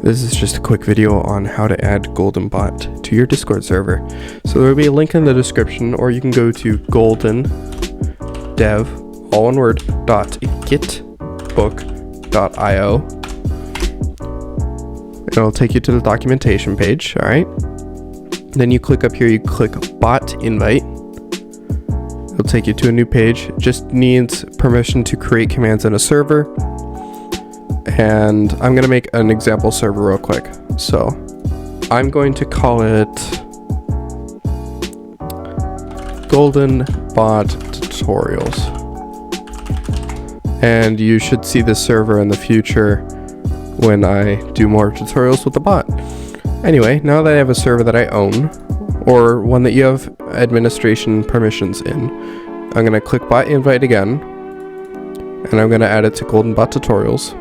This is just a quick video on how to add GoldenBot to your Discord server. So there will be a link in the description, or you can go to goldendev, all one word, .gitbook.io. It'll take you to the documentation page, alright? Then you click up here, you click bot invite. It'll take you to a new page. It just needs permission to create commands in a server. And I'm going to make an example server real quick. So I'm going to call it GoldenBot Tutorials. And you should see this server in the future when I do more tutorials with the bot. Anyway, now that I have a server that I own, or one that you have administration permissions in, I'm going to click bot invite again, and I'm going to add it to GoldenBot Tutorials.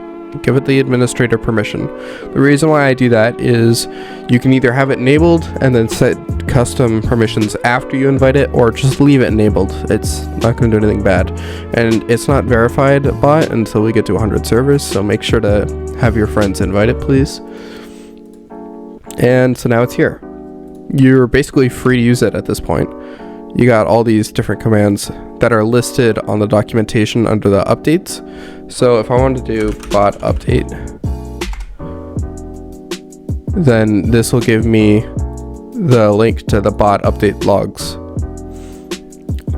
Give it the administrator permission. The reason why I do that is you can either have it enabled and then set custom permissions after you invite it, or just leave it enabled. It's not going to do anything bad. And it's not verified bot until we get to 100 servers, so make sure to have your friends invite it, please. And so now it's here. You're basically free to use it at this point. You got all these different commands that are listed on the documentation under the updates. So if I wanted to do bot update, then this will give me the link to the bot update logs.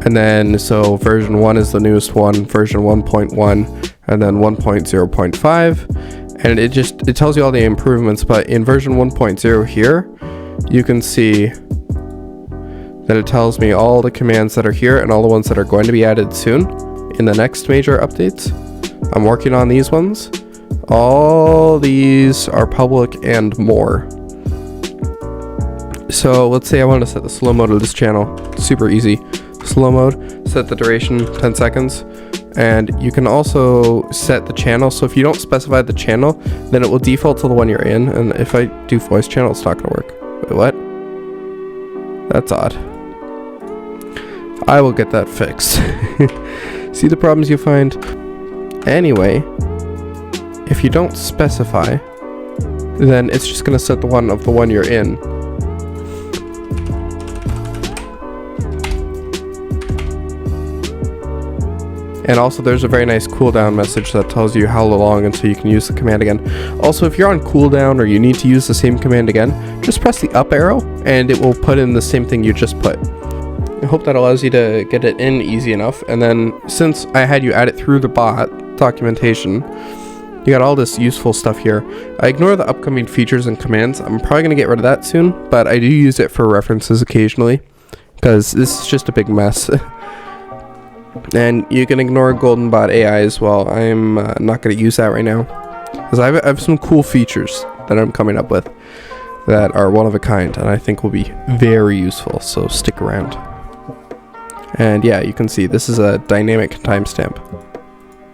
And then, so version 1 is the newest one, version 1.1, and then 1.0.5. And it tells you all the improvements, but in version 1.0 here, you can see that it tells me all the commands that are here and all the ones that are going to be added soon in the next major updates. I'm working on these ones. All these are public and more. So let's say I want to set the slow mode of this channel. Super easy. Slow mode, set the duration 10 seconds. And you can also set the channel. So if you don't specify the channel, then it will default to the one you're in. And if I do voice channel, it's not going to work. Wait, what? That's odd. I will get that fixed. See the problems you find? Anyway, if you don't specify, then it's just going to set the one of the one you're in. And also there's a very nice cooldown message that tells you how long until you can use the command again. Also, if you're on cooldown or you need to use the same command again, just press the up arrow and it will put in the same thing you just put. I hope that allows you to get it in easy enough. And then since I had you add it through the bot documentation, you got all this useful stuff here. I ignore the upcoming features and commands. I'm probably going to get rid of that soon, but I do use it for references occasionally because this is just a big mess. And you can ignore GoldenBot AI as well. I'm not going to use that right now because I have some cool features that I'm coming up with that are one of a kind and I think will be very useful, so stick around. And yeah, you can see this is a dynamic timestamp.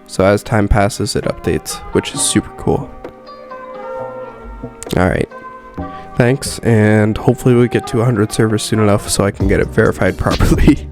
So as time passes, it updates, which is super cool. Alright, thanks, and hopefully we get to 100 servers soon enough so I can get it verified properly.